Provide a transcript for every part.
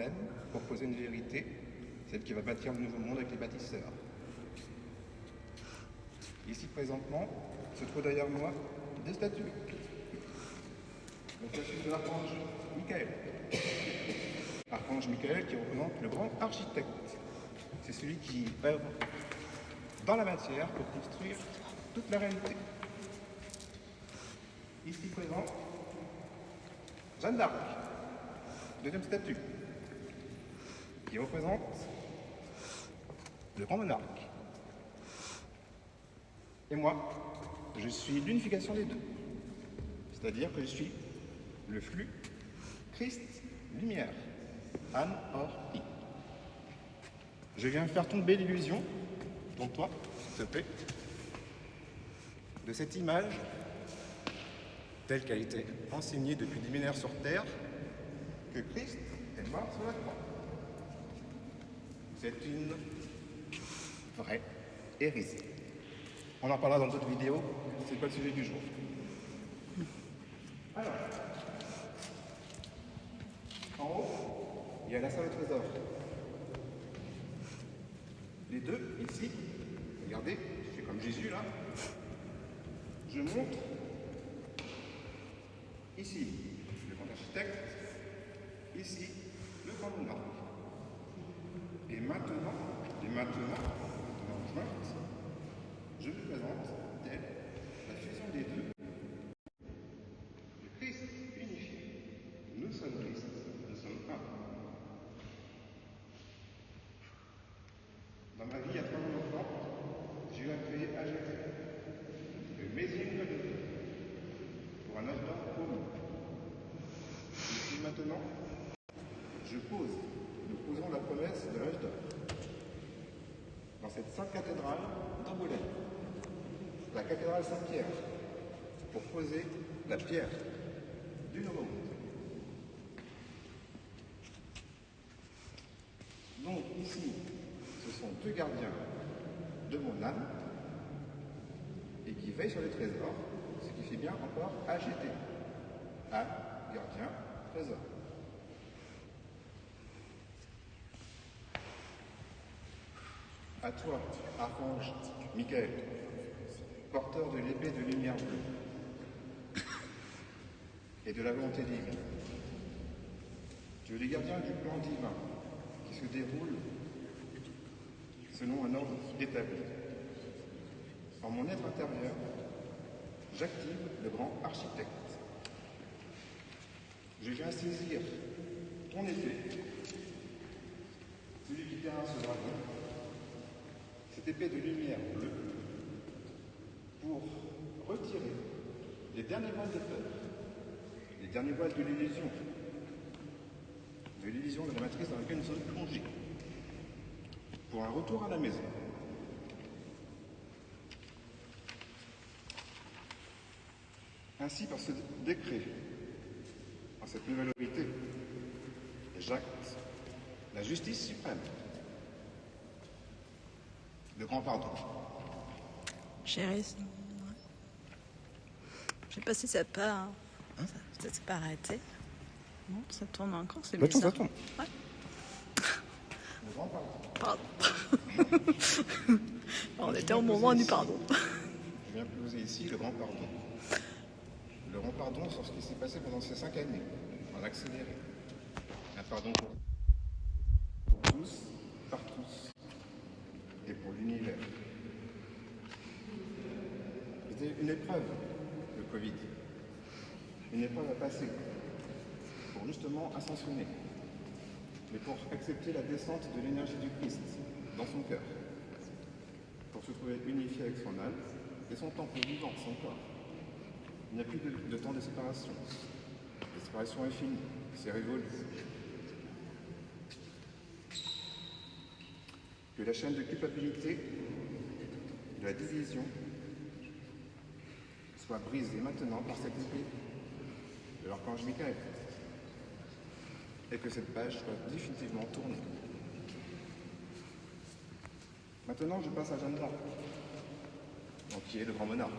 problème pour poser une vérité, celle qui va bâtir le nouveau monde avec les bâtisseurs. Ici, présentement, se trouvent derrière moi deux statues. La statue de l'archange Michael. Archange Michael qui représente le grand architecte. C'est celui qui œuvre dans la matière pour construire toute la réalité. Ici présent, Jeanne d'Arc, deuxième statue, qui représente le grand monarque. Et moi, je suis l'unification des deux. C'est-à-dire que je suis le flux Christ-Lumière, Anne, Or, I. Je viens faire tomber l'illusion, donc toi, s'il te plaît, de cette image telle qu'elle a été enseignée depuis des millénaires sur Terre, que Christ est mort sur la croix. C'est une vraie hérésie. On en parlera dans d'autres vidéos, c'est pas le sujet du jour. Alors, en haut, il y a la salle au trésor. Les deux, ici, regardez, je fais comme Jésus là, je montre ici le grand architecte, ici le grand monarque. Et maintenant, en jointe, je vous présente telle la fusion des deux. Le Christ unifié. Nous sommes Christ, nous sommes un. Dans ma vie, à travers mon enfant, j'ai eu à créer AGT, le Mésigne de Dieu, pour un âge d'or pour nous. Et puis maintenant, nous posons la promesse de l'âge d'or. Dans cette sainte cathédrale d'Angoulême, la cathédrale Saint-Pierre, pour poser la pierre du nouveau monde. Donc ici, ce sont deux gardiens de mon âme et qui veillent sur les trésors, ce qui fait bien encore AGT. Âme, gardien, trésor. À toi, archange Michael, porteur de l'épée de lumière bleue et de la volonté divine. Tu es le gardien du plan divin qui se déroule selon un ordre établi. En mon être intérieur, j'active le grand architecte. Je viens saisir ton épée, celui qui tient ce dragon, cette épée de lumière bleue, pour retirer les derniers voiles de peur, les derniers voiles de l'illusion de la matrice dans laquelle nous sommes plongés, pour un retour à la maison. Ainsi, par ce décret, en cette nouvelle vérité, j'acte la justice suprême, le grand pardon. Chérie, je sais pas si ça part. Hein, ça s'est pas arrêté. Non, ça tourne encore, c'est bizarre. Ça tourne. Ouais. Le grand pardon. Pardon. On était au moment du pardon. Je viens poser ici le grand pardon. Le grand pardon sur ce qui s'est passé pendant ces 5 années, en accéléré. Un pardon pour tous, par tous, et pour l'univers. C'était une épreuve, le Covid. Une épreuve à passer, pour justement ascensionner, mais pour accepter la descente de l'énergie du Christ dans son cœur, pour se trouver unifié avec son âme et son temple vivant, son corps. Il n'y a plus de temps de séparation. La séparation est finie, c'est révolu. Que la chaîne de culpabilité, de la division, soit brisée maintenant par cette épée de l'archange Michael. Et que cette page soit définitivement tournée. Maintenant, je passe à Jeanne d'Arc, donc qui est le grand monarque.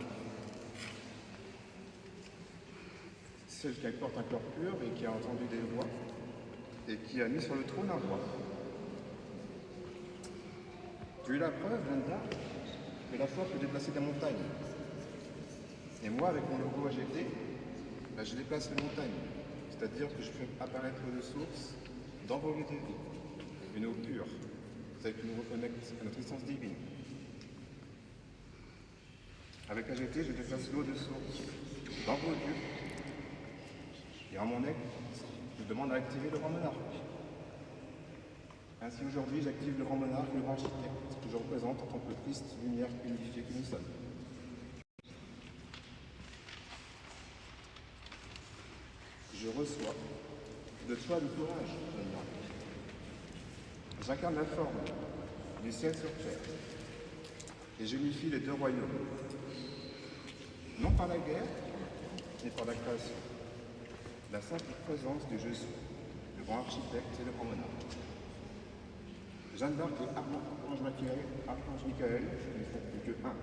Celle qui porte un corps pur et qui a entendu des voix et qui a mis sur le trône un roi. Tu es la preuve, Jeanne d'Arc, que la foi peut déplacer des montagnes. Et moi, avec mon logo AGT, je déplace les montagnes. C'est-à-dire que je fais apparaître de source dans vos lieux de vie. Une eau pure, celle qui nous reconnecte à notre essence divine. Avec AGT, je déplace l'eau de source dans vos lieux. Et en mon aide, je demande à activer le grand monarque. Ainsi aujourd'hui, j'active le grand monarque, le grand architecte, que je représente en tant que Christ, lumière unifiée que nous sommes. Je reçois de toi le courage, Jeanne d'Arc. J'incarne la forme du ciel sur terre et j'unifie les deux royaumes, non par la guerre, mais par la création. La simple présence de Jésus, le grand architecte et le grand monarque. Jeanne d'Arc et Archange Michael ne font plus que un.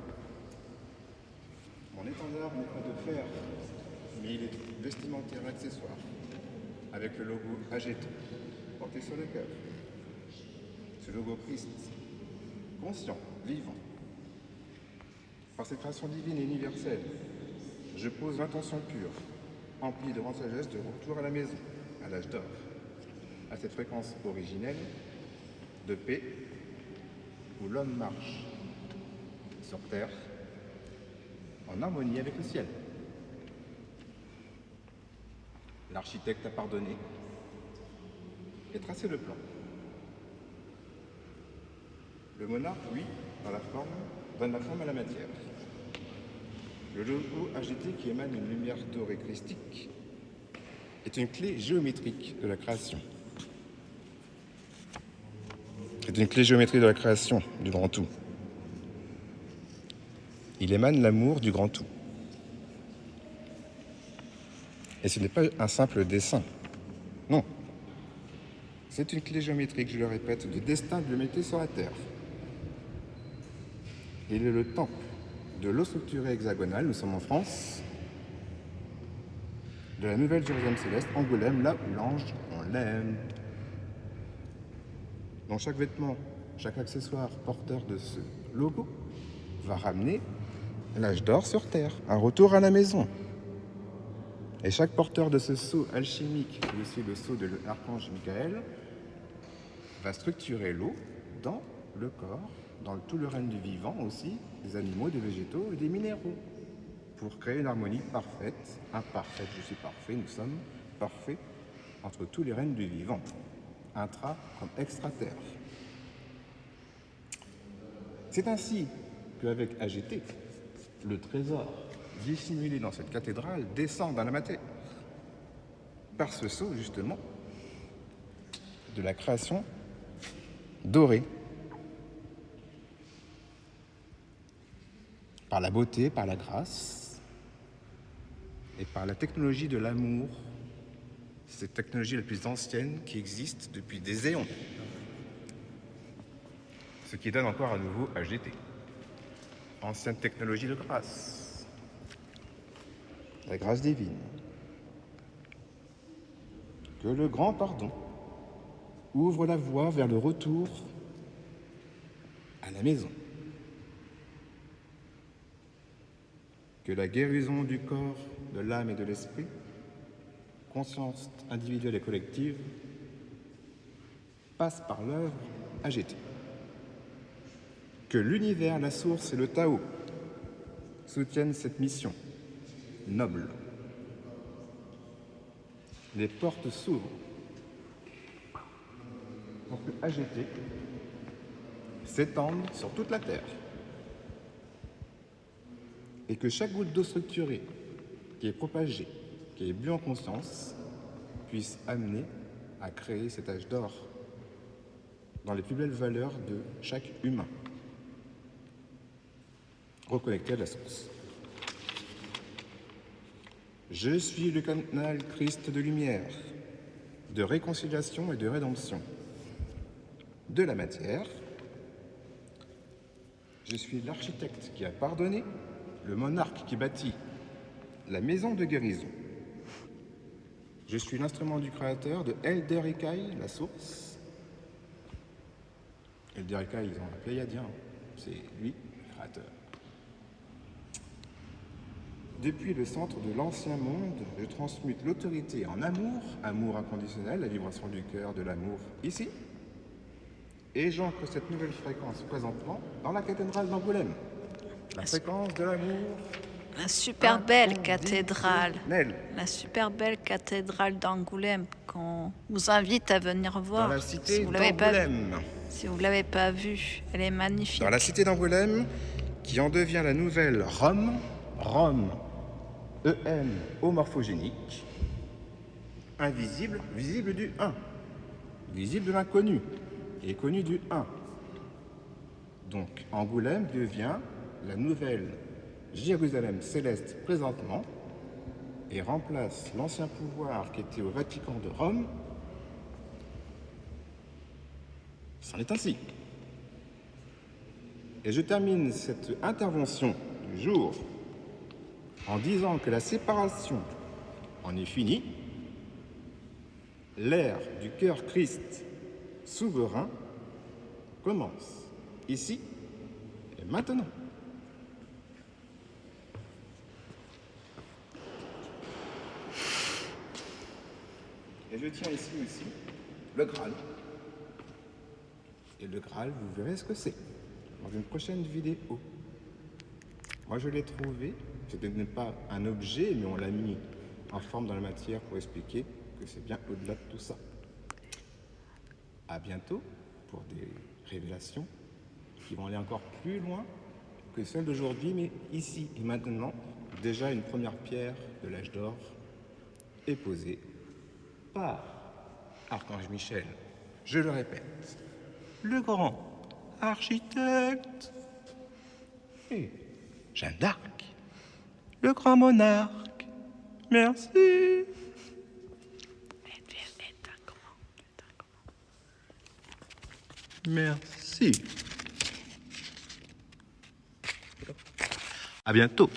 Mon étendard n'est pas de fer, mais il est vestimentaire accessoire, avec le logo AGT porté sur le cœur. Ce logo Christ, conscient, vivant. Par cette création divine et universelle, je pose l'intention pure, emplie de grande sagesse, de retour à la maison, à l'âge d'or, à cette fréquence originelle de paix où l'homme marche sur terre en harmonie avec le ciel. L'architecte a pardonné et tracé le plan. Le monarque, lui, dans la forme, donne la forme à la matière. Le logo AGT qui émane une lumière dorée christique est une clé géométrique de la création. C'est une clé géométrique de la création du grand tout. Il émane l'amour du grand tout. Et ce n'est pas un simple dessin. Non. C'est une clé géométrique, je le répète, de destin de l'humanité sur la Terre. Il est le temple de l'eau structurée hexagonale, nous sommes en France, de la nouvelle Jérusalem céleste, Angoulême, là où l'ange, on l'aime. Dans chaque vêtement, chaque accessoire porteur de ce logo va ramener l'âge d'or sur Terre, un retour à la maison. Et chaque porteur de ce sceau alchimique, qui est aussi le sceau de l'archange Michael, va structurer l'eau dans le corps, dans tout le règne du vivant aussi, des animaux, des végétaux et des minéraux, pour créer une harmonie parfaite, imparfaite, je suis parfait, nous sommes parfaits, entre tous les règnes du vivant, intra comme extraterre. C'est ainsi qu'avec AGT, le trésor dissimulé dans cette cathédrale descend dans la matière, par ce sceau justement de la création dorée, par la beauté, par la grâce et par la technologie de l'amour, cette technologie la plus ancienne qui existe depuis des éons, ce qui donne encore à nouveau AGT, ancienne technologie de grâce, la grâce divine. Que le grand pardon ouvre la voie vers le retour à la maison. Que la guérison du corps, de l'âme et de l'esprit, conscience individuelle et collective, passe par l'œuvre AGT. Que l'univers, la source et le Tao soutiennent cette mission noble. Les portes s'ouvrent pour que AGT s'étende sur toute la Terre. Et que chaque goutte d'eau structurée, qui est propagée, qui est bu en conscience, puisse amener à créer cet âge d'or dans les plus belles valeurs de chaque humain, reconnecté à la source. Je suis le canal Christ de lumière, de réconciliation et de rédemption de la matière. Je suis l'architecte qui a pardonné, le monarque qui bâtit la maison de guérison. Je suis l'instrument du créateur de Elder Ikai, la source. Elder Ikai, ils ont un pléiadien, c'est lui, le créateur. Depuis le centre de l'ancien monde, je transmute l'autorité en amour, amour inconditionnel, la vibration du cœur, de l'amour, ici. Et j'ancre cette nouvelle fréquence présentement dans la cathédrale d'Angoulême. La fréquence de l'amour. La super belle cathédrale. La super belle cathédrale d'Angoulême qu'on vous invite à venir voir. Dans la cité d'Angoulême. Si vous ne l'avez pas vue, elle est magnifique. Dans la cité d'Angoulême, qui en devient la nouvelle Rome, Rome, EM homorphogénique, invisible, visible du 1, visible de l'inconnu, et connu du 1. Donc Angoulême devient la nouvelle Jérusalem céleste présentement et remplace l'ancien pouvoir qui était au Vatican de Rome. C'en est ainsi. Et je termine cette intervention du jour en disant que la séparation en est finie, l'ère du cœur Christ souverain commence ici et maintenant. Et je tiens ici aussi le Graal. Et le Graal, vous verrez ce que c'est dans une prochaine vidéo. Moi, je l'ai trouvé. Ce n'est pas un objet, mais on l'a mis en forme dans la matière pour expliquer que c'est bien au-delà de tout ça. À bientôt pour des révélations qui vont aller encore plus loin que celles d'aujourd'hui, mais ici et maintenant, déjà une première pierre de l'âge d'or est posée par Archange Michel. Je le répète, le grand architecte et Jeanne d'Arc, le grand monarque. Merci. Merci. À bientôt.